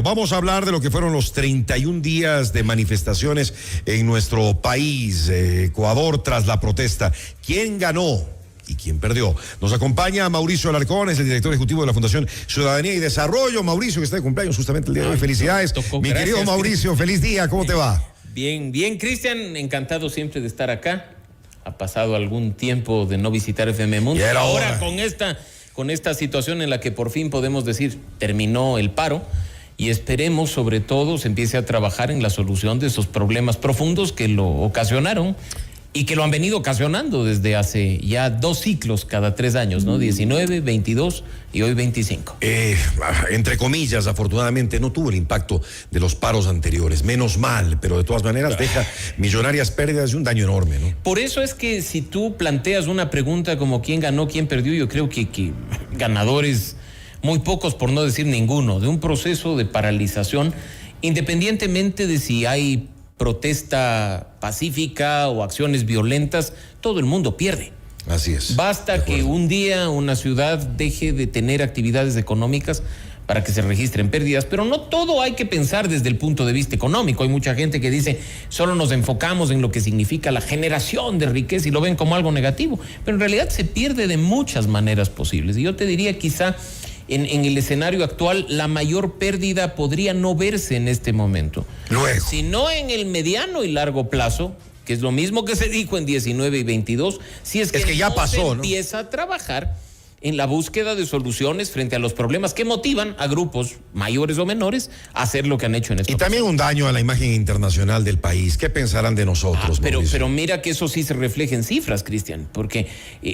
Vamos a hablar de lo que fueron los 31 días de manifestaciones en nuestro país, Ecuador, tras la protesta. ¿Quién ganó y quién perdió? Nos acompaña Mauricio Alarcón, es el director ejecutivo de la Fundación Ciudadanía y Desarrollo. Mauricio, que está de cumpleaños justamente el día de hoy. Felicidades. Mi querido Mauricio, feliz día, ¿cómo te va? Bien, Cristian, encantado siempre de estar acá. Ha pasado algún tiempo de no visitar FM Mundo. Y ahora con esta situación en la que por fin podemos decir terminó el paro. Y esperemos, sobre todo, se empiece a trabajar en la solución de esos problemas profundos que lo ocasionaron y que lo han venido ocasionando desde hace ya 2 ciclos cada 3 años, ¿no? 19, 22 y hoy 25. Entre comillas, afortunadamente no tuvo el impacto de los paros anteriores. Menos mal, pero de todas maneras deja millonarias pérdidas y un daño enorme, ¿no? Por eso es que si tú planteas una pregunta como quién ganó, quién perdió, yo creo que ganadores muy pocos, por no decir ninguno, de un proceso de paralización, independientemente de si hay protesta pacífica o acciones violentas, todo el mundo pierde. Así es. Basta que un día una ciudad deje de tener actividades económicas para que se registren pérdidas, pero no todo hay que pensar desde el punto de vista económico. Hay mucha gente que dice, solo nos enfocamos en lo que significa la generación de riqueza y lo ven como algo negativo, pero en realidad se pierde de muchas maneras posibles. Y yo te diría quizá en el escenario actual, la mayor pérdida podría no verse en este momento. Luego. Sino en el mediano y largo plazo, que es lo mismo que se dijo en 19 y 22, si es que ya pasó, se empieza a trabajar en la búsqueda de soluciones frente a los problemas que motivan a grupos mayores o menores a hacer lo que han hecho en estos. Y también un daño a la imagen internacional del país. ¿Qué pensarán de nosotros? Pero mira que eso sí se refleja en cifras, Cristian, porque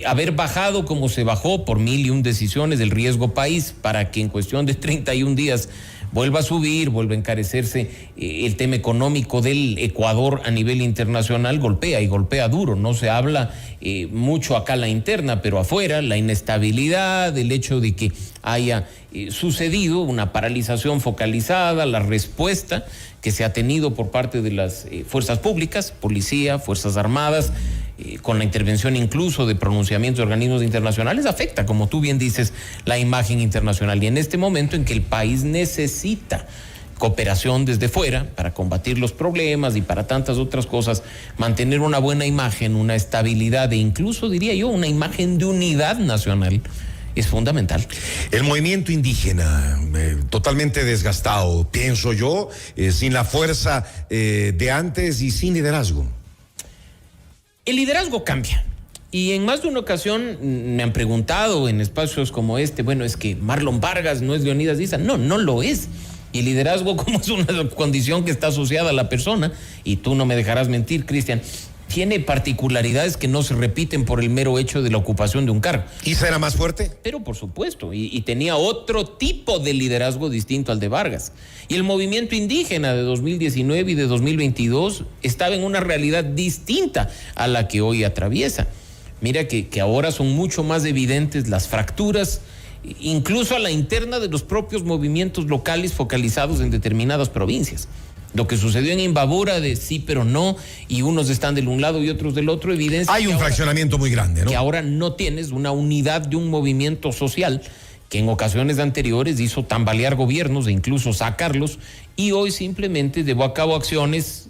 haber bajado como se bajó por 1001 decisiones del riesgo país para que en cuestión de 31 días vuelva a subir, vuelva a encarecerse el tema económico del Ecuador a nivel internacional, golpea y golpea duro. No se habla mucho acá la interna, pero afuera la inestabilidad, el hecho de que haya sucedido una paralización focalizada, la respuesta que se ha tenido por parte de las fuerzas públicas, policía, fuerzas armadas, con la intervención incluso de pronunciamientos de organismos internacionales, afecta, como tú bien dices, la imagen internacional. Y en este momento en que el país necesita cooperación desde fuera para combatir los problemas y para tantas otras cosas, mantener una buena imagen, una estabilidad e incluso, diría yo, una imagen de unidad nacional, es fundamental. El movimiento indígena, totalmente desgastado, pienso yo, sin la fuerza de antes y sin liderazgo. El liderazgo cambia. Y en más de una ocasión me han preguntado en espacios como este, bueno, es que Marlon Vargas no es Leonidas Diza. No lo es. Y el liderazgo, como es una condición que está asociada a la persona, y tú no me dejarás mentir, Cristian, tiene particularidades que no se repiten por el mero hecho de la ocupación de un cargo. ¿Isa era más fuerte? Pero por supuesto, y tenía otro tipo de liderazgo distinto al de Vargas. Y el movimiento indígena de 2019 y de 2022 estaba en una realidad distinta a la que hoy atraviesa. Mira que ahora son mucho más evidentes las fracturas, incluso a la interna de los propios movimientos locales focalizados en determinadas provincias. Lo que sucedió en Imbabura de sí pero no, y unos están del un lado y otros del otro, evidencia. Hay un fraccionamiento muy grande, ¿no? Que ahora no tienes una unidad de un movimiento social que en ocasiones anteriores hizo tambalear gobiernos e incluso sacarlos, y hoy simplemente llevó a cabo acciones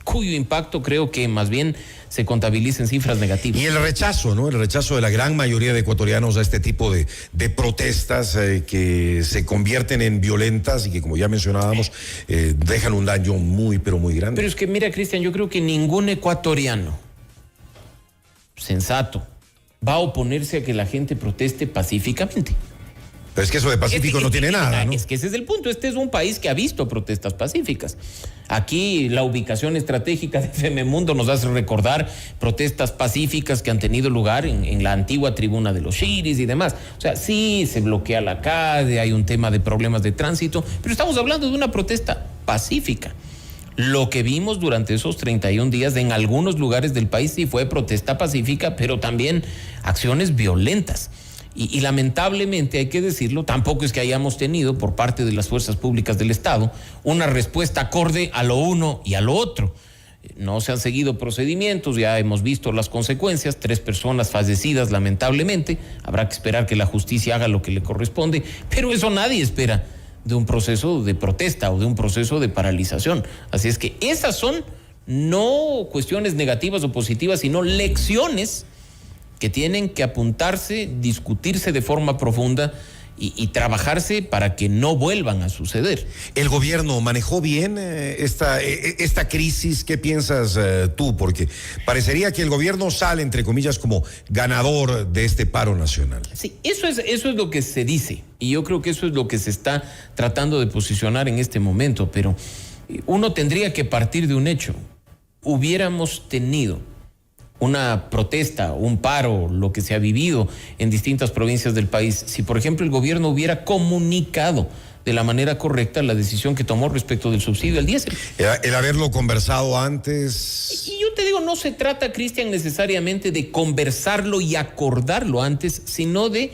cuyo impacto creo que más bien se contabiliza en cifras negativas. Y el rechazo, ¿no? El rechazo de la gran mayoría de ecuatorianos a este tipo de protestas que se convierten en violentas y que, como ya mencionábamos, dejan un daño muy, pero muy grande. Pero es que mira, Cristian, yo creo que ningún ecuatoriano sensato va a oponerse a que la gente proteste pacíficamente. Pero es que eso de pacífico no tiene nada, ¿no? Es que ese es el punto. Este es un país que ha visto protestas pacíficas. Aquí la ubicación estratégica de FM Mundo nos hace recordar protestas pacíficas que han tenido lugar en la antigua tribuna de los Shiris y demás. O sea, sí, se bloquea la calle, hay un tema de problemas de tránsito, pero estamos hablando de una protesta pacífica. Lo que vimos durante esos 31 días en algunos lugares del país sí fue protesta pacífica, pero también acciones violentas. Y lamentablemente, hay que decirlo, tampoco es que hayamos tenido por parte de las fuerzas públicas del Estado una respuesta acorde a lo uno y a lo otro. No se han seguido procedimientos, ya hemos visto las consecuencias, 3 personas fallecidas lamentablemente, habrá que esperar que la justicia haga lo que le corresponde, pero eso nadie espera de un proceso de protesta o de un proceso de paralización. Así es que esas son no cuestiones negativas o positivas, sino lecciones que tienen que apuntarse, discutirse de forma profunda y trabajarse para que no vuelvan a suceder. ¿El gobierno manejó bien esta crisis? ¿Qué piensas tú? Porque parecería que el gobierno sale, entre comillas, como ganador de este paro nacional. Sí, eso es lo que se dice, y yo creo que eso es lo que se está tratando de posicionar en este momento, pero uno tendría que partir de un hecho. Hubiéramos tenido una protesta, un paro, lo que se ha vivido en distintas provincias del país, si por ejemplo el gobierno hubiera comunicado de la manera correcta la decisión que tomó respecto del subsidio al diésel. El haberlo conversado antes. Y yo te digo, no se trata, Cristian, necesariamente de conversarlo y acordarlo antes, sino de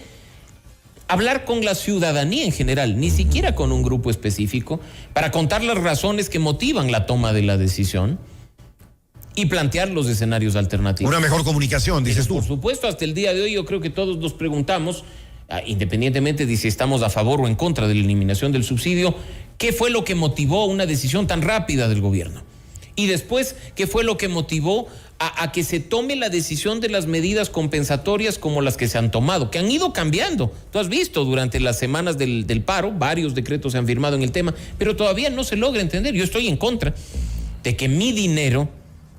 hablar con la ciudadanía en general, ni siquiera con un grupo específico, para contar las razones que motivan la toma de la decisión y plantear los escenarios alternativos. Una mejor comunicación, dices tú. Por supuesto, hasta el día de hoy yo creo que todos nos preguntamos, independientemente de si estamos a favor o en contra de la eliminación del subsidio, ¿qué fue lo que motivó una decisión tan rápida del gobierno? Y después, ¿qué fue lo que motivó a que se tome la decisión de las medidas compensatorias como las que se han tomado, que han ido cambiando? Tú has visto durante las semanas del paro, varios decretos se han firmado en el tema, pero todavía no se logra entender. Yo estoy en contra de que mi dinero,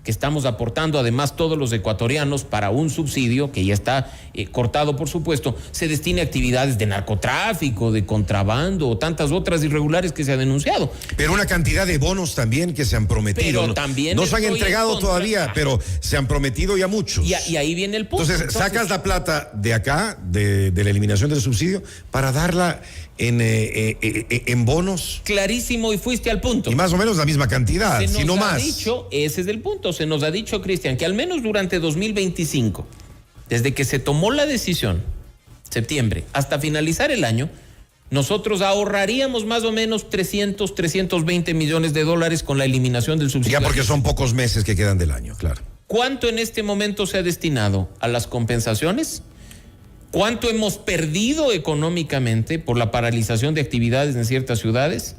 que estamos aportando además todos los ecuatorianos para un subsidio que ya está cortado, por supuesto, se destine a actividades de narcotráfico, de contrabando o tantas otras irregulares que se han denunciado. Pero una cantidad de bonos también que se han prometido. Pero también no se han entregado todavía, pero se han prometido ya muchos. Y ahí viene el punto. Entonces, sacas la plata de acá, de la eliminación del subsidio, para darla en bonos. Clarísimo, y fuiste al punto. Y más o menos la misma cantidad, si no más. Ese es el punto. Se nos ha dicho, Cristian, que al menos durante 2025, desde que se tomó la decisión, septiembre, hasta finalizar el año, nosotros ahorraríamos más o menos 320 millones de dólares con la eliminación del subsidio. Ya porque son pocos meses que quedan del año, claro. ¿Cuánto en este momento se ha destinado a las compensaciones? ¿Cuánto hemos perdido económicamente por la paralización de actividades en ciertas ciudades?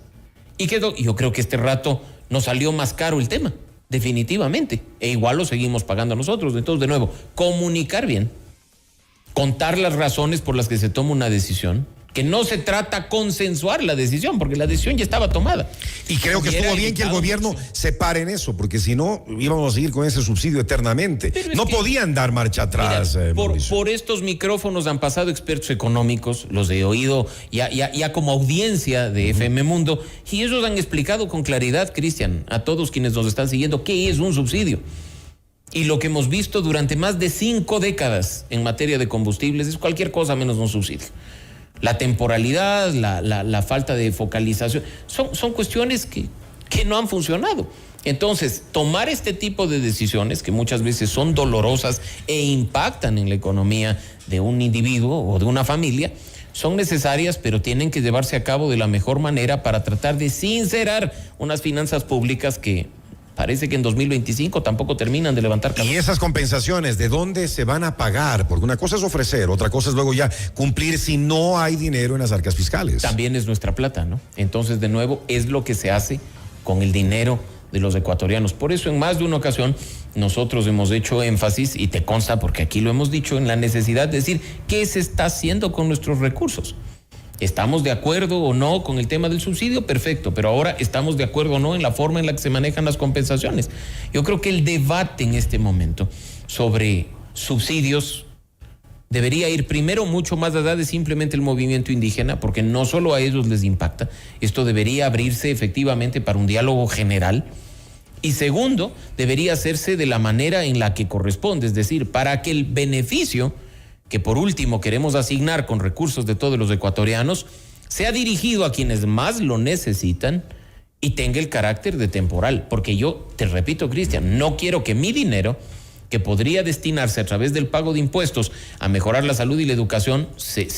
Y yo creo que este rato nos salió más caro el tema, definitivamente. E igual lo seguimos pagando nosotros. Entonces, de nuevo, comunicar bien, contar las razones por las que se toma una decisión, que no se trata consensuar la decisión, porque la decisión ya estaba tomada. Y creo que estuvo bien que el gobierno se pare en eso, porque si no, íbamos a seguir con ese subsidio eternamente. No podían dar marcha atrás. Mira, por estos micrófonos han pasado expertos económicos, los he oído ya como audiencia de FM Mundo, y ellos han explicado con claridad, Cristian, a todos quienes nos están siguiendo, qué es un subsidio. Y lo que hemos visto durante más de 5 décadas en materia de combustibles es cualquier cosa menos un subsidio. La temporalidad, la falta de focalización, son cuestiones que no han funcionado. Entonces, tomar este tipo de decisiones, que muchas veces son dolorosas e impactan en la economía de un individuo o de una familia, son necesarias, pero tienen que llevarse a cabo de la mejor manera para tratar de sincerar unas finanzas públicas que parece que en 2025 tampoco terminan de levantar cabeza. Y esas compensaciones, ¿de dónde se van a pagar? Porque una cosa es ofrecer, otra cosa es luego ya cumplir si no hay dinero en las arcas fiscales. También es nuestra plata, ¿no? Entonces, de nuevo, es lo que se hace con el dinero de los ecuatorianos. Por eso, en más de una ocasión, nosotros hemos hecho énfasis, y te consta porque aquí lo hemos dicho, en la necesidad de decir qué se está haciendo con nuestros recursos. ¿Estamos de acuerdo o no con el tema del subsidio? Perfecto, pero ahora estamos de acuerdo o no en la forma en la que se manejan las compensaciones. Yo creo que el debate en este momento sobre subsidios debería ir primero mucho más allá de simplemente el movimiento indígena, porque no solo a ellos les impacta. Esto debería abrirse efectivamente para un diálogo general. Y segundo, debería hacerse de la manera en la que corresponde, es decir, para que el beneficio que por último queremos asignar con recursos de todos los ecuatorianos, sea dirigido a quienes más lo necesitan y tenga el carácter de temporal. Porque yo, te repito, Cristian, no quiero que mi dinero, que podría destinarse a través del pago de impuestos a mejorar la salud y la educación,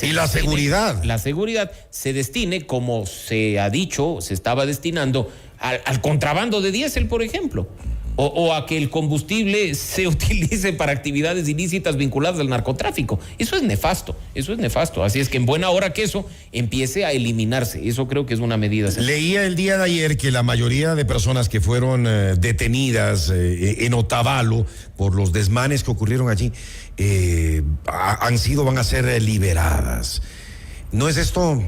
y la seguridad. La seguridad se destine, como se ha dicho, se estaba destinando al contrabando de diésel, por ejemplo. o a que el combustible se utilice para actividades ilícitas vinculadas al narcotráfico. Eso es nefasto. Así es que en buena hora que eso empiece a eliminarse. Eso creo que es una medida. Leía el día de ayer que la mayoría de personas que fueron detenidas en Otavalo por los desmanes que ocurrieron allí van a ser liberadas. ¿No es esto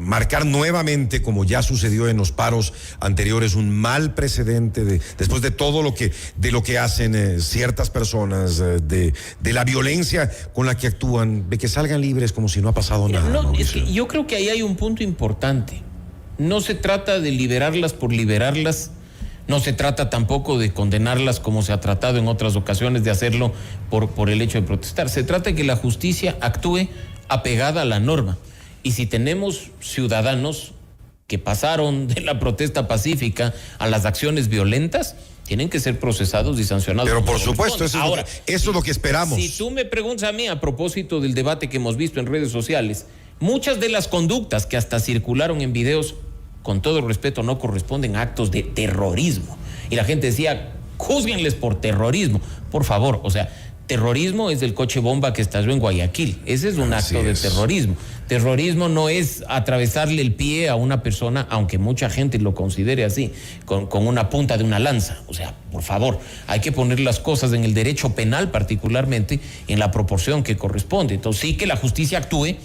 marcar nuevamente, como ya sucedió en los paros anteriores, un mal precedente después de todo lo que hacen ciertas personas, de la violencia con la que actúan, de que salgan libres como si no ha pasado nada? No, es que yo creo que ahí hay un punto importante. No se trata de liberarlas por liberarlas, no se trata tampoco de condenarlas como se ha tratado en otras ocasiones de hacerlo por el hecho de protestar. Se trata de que la justicia actúe apegada a la norma. Y si tenemos ciudadanos que pasaron de la protesta pacífica a las acciones violentas, tienen que ser procesados y sancionados. Pero por supuesto, eso es lo que esperamos. Si tú me preguntas a mí a propósito del debate que hemos visto en redes sociales, muchas de las conductas que hasta circularon en videos, con todo respeto, no corresponden a actos de terrorismo. Y la gente decía, júzguenles por terrorismo. Por favor, o sea, terrorismo es el coche bomba que estalló en Guayaquil. Ese es un acto de terrorismo. Terrorismo no es atravesarle el pie a una persona, aunque mucha gente lo considere así, con una punta de una lanza. O sea, por favor, hay que poner las cosas en el derecho penal, particularmente en la proporción que corresponde. Entonces sí que la justicia actúe,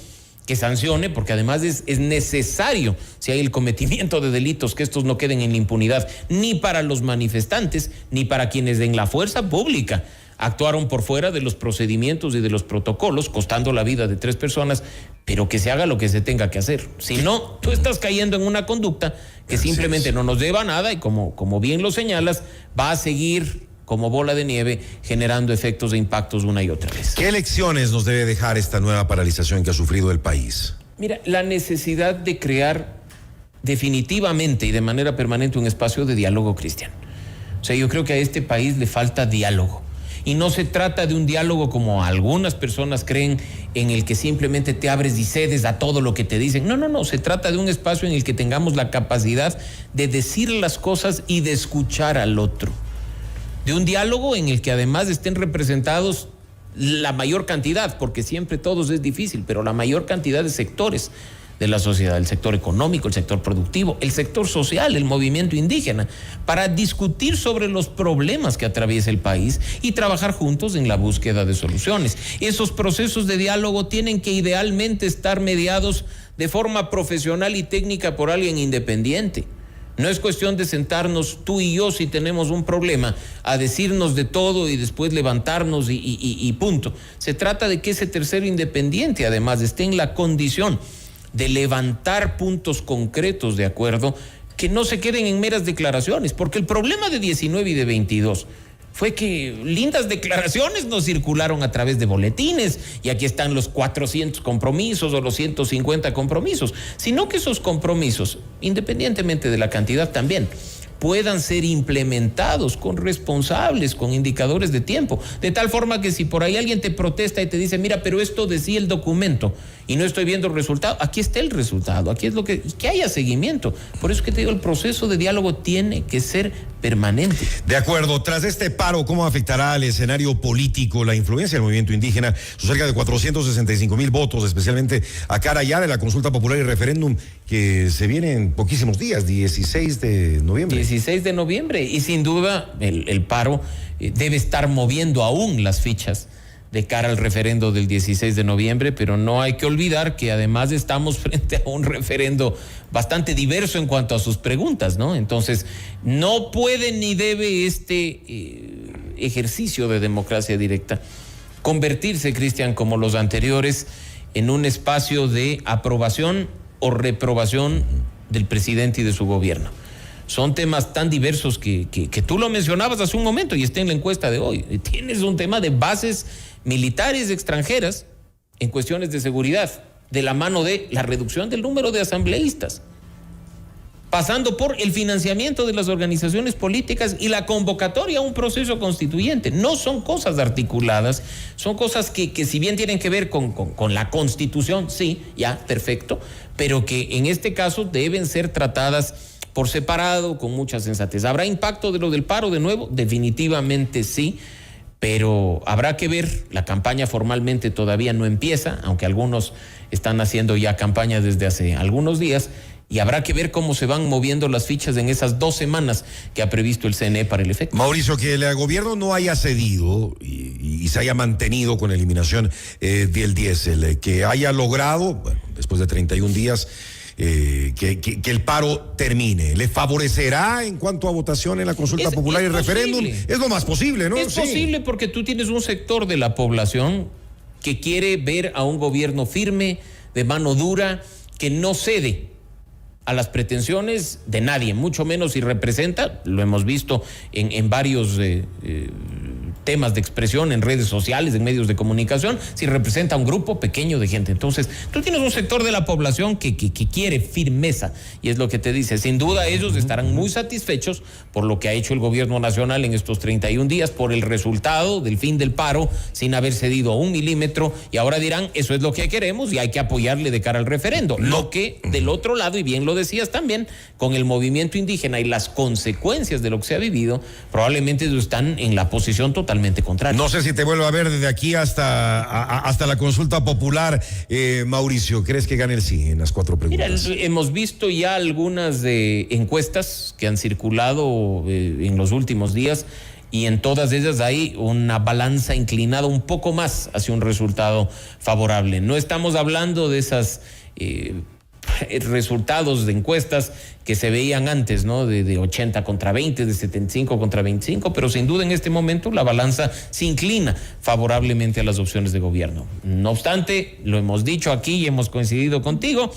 que sancione, porque además es necesario, si hay el cometimiento de delitos, que estos no queden en la impunidad, ni para los manifestantes, ni para quienes en la fuerza pública actuaron por fuera de los procedimientos y de los protocolos, costando la vida de 3 personas, pero que se haga lo que se tenga que hacer. Si no, tú estás cayendo en una conducta que simplemente no nos lleva a nada y como bien lo señalas, va a seguir como bola de nieve generando efectos de impactos una y otra vez. ¿Qué lecciones nos debe dejar esta nueva paralización que ha sufrido el país? Mira, la necesidad de crear definitivamente y de manera permanente un espacio de diálogo, Cristian. O sea, yo creo que a este país le falta diálogo. Y no se trata de un diálogo como algunas personas creen, en el que simplemente te abres y cedes a todo lo que te dicen. No, se trata de un espacio en el que tengamos la capacidad de decir las cosas y de escuchar al otro. De un diálogo en el que además estén representados la mayor cantidad, porque siempre todos es difícil, pero la mayor cantidad de sectores de la sociedad, el sector económico, el sector productivo, el sector social, el movimiento indígena, para discutir sobre los problemas que atraviesa el país y trabajar juntos en la búsqueda de soluciones. Esos procesos de diálogo tienen que idealmente estar mediados de forma profesional y técnica por alguien independiente. No es cuestión de sentarnos tú y yo si tenemos un problema a decirnos de todo y después levantarnos y punto. Se trata de que ese tercero independiente además esté en la condición de levantar puntos concretos de acuerdo, que no se queden en meras declaraciones, porque el problema de 19 y de 22 fue que lindas declaraciones nos circularon a través de boletines, y aquí están los 400 compromisos o los 150 compromisos, sino que esos compromisos, independientemente de la cantidad también, puedan ser implementados con responsables, con indicadores de tiempo, de tal forma que si por ahí alguien te protesta y te dice, mira, pero esto decía el documento y no estoy viendo el resultado, aquí está el resultado, aquí es lo que haya seguimiento. Por eso que te digo, el proceso de diálogo tiene que ser permanente. De acuerdo. Tras este paro, ¿cómo afectará al escenario político la influencia del movimiento indígena? Sus cerca de 465,000 votos, especialmente a cara ya de la consulta popular y referéndum que se viene en poquísimos días, 16 de noviembre. 16 de noviembre, y sin duda el paro debe estar moviendo aún las fichas de cara al referendo del 16 de noviembre, pero no hay que olvidar que además estamos frente a un referendo bastante diverso en cuanto a sus preguntas, ¿no? Entonces, no puede ni debe este ejercicio de democracia directa convertirse, Cristian, como los anteriores, en un espacio de aprobación o reprobación del presidente y de su gobierno. Son temas tan diversos que tú lo mencionabas hace un momento y está en la encuesta de hoy. Tienes un tema de bases militares extranjeras en cuestiones de seguridad, de la mano de la reducción del número de asambleístas, pasando por el financiamiento de las organizaciones políticas y la convocatoria a un proceso constituyente. No son cosas articuladas, son cosas que si bien tienen que ver con la Constitución, sí, ya, perfecto, pero que en este caso deben ser tratadas por separado, con mucha sensatez. ¿Habrá impacto de lo del paro de nuevo? Definitivamente sí, pero habrá que ver. La campaña formalmente todavía no empieza, aunque algunos están haciendo ya campaña desde hace algunos días, y habrá que ver cómo se van moviendo las fichas en esas 2 semanas que ha previsto el CNE para el efecto. Mauricio, que el gobierno no haya cedido y se haya mantenido con la eliminación del diésel, que haya logrado, bueno, después de 31 días, que el paro termine. ¿Le favorecerá en cuanto a votación en la consulta popular y el referéndum? Es lo más posible, ¿no? Es posible, porque tú tienes un sector de la población que quiere ver a un gobierno firme, de mano dura, que no cede a las pretensiones de nadie, mucho menos si representa, lo hemos visto en varios temas de expresión en redes sociales, en medios de comunicación, si representa a un grupo pequeño de gente. Entonces, tú tienes un sector de la población que quiere firmeza, y es lo que te dice. Sin duda ellos estarán muy satisfechos por lo que ha hecho el gobierno nacional en estos 31 días, por el resultado del fin del paro, sin haber cedido 1 milímetro, y ahora dirán, eso es lo que queremos y hay que apoyarle de cara al referendo. Lo que del otro lado, y bien lo decías también, con el movimiento indígena y las consecuencias de lo que se ha vivido, probablemente están en la posición totalmente contraria. No sé si te vuelvo a ver desde aquí hasta la consulta popular, Mauricio. ¿Crees que gane el sí en las 4 preguntas? Mira, hemos visto ya algunas encuestas que han circulado en los últimos días, y en todas ellas hay una balanza inclinada un poco más hacia un resultado favorable. No estamos hablando de esas resultados de encuestas que se veían antes, ¿no? De 80 contra 20, de 75 contra 25, pero sin duda en este momento la balanza se inclina favorablemente a las opciones de gobierno. No obstante, lo hemos dicho aquí y hemos coincidido contigo,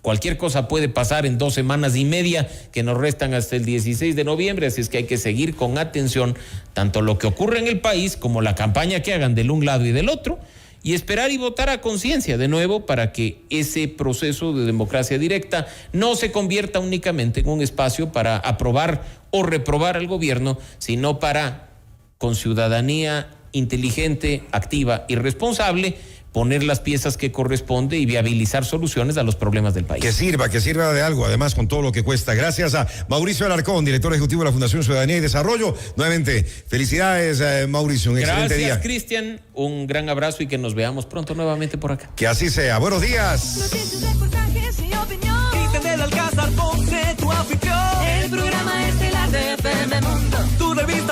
cualquier cosa puede pasar en 2 semanas y media que nos restan hasta el 16 de noviembre, así es que hay que seguir con atención tanto lo que ocurre en el país como la campaña que hagan del un lado y del otro, y esperar y votar a conciencia de nuevo para que ese proceso de democracia directa no se convierta únicamente en un espacio para aprobar o reprobar al gobierno, sino para, con ciudadanía inteligente, activa y responsable, poner las piezas que corresponde y viabilizar soluciones a los problemas del país. Que sirva de algo, además, con todo lo que cuesta. Gracias a Mauricio Alarcón, director ejecutivo de la Fundación Ciudadanía y Desarrollo. Nuevamente, felicidades, Mauricio, un excelente día. Gracias, Cristian, un gran abrazo y que nos veamos pronto nuevamente por acá. Que así sea. Buenos días. Noticias, reportajes y opinión. Cristian del Alcázar, Ponce, tu afición. El programa estelar de FM Mundo. Tu revista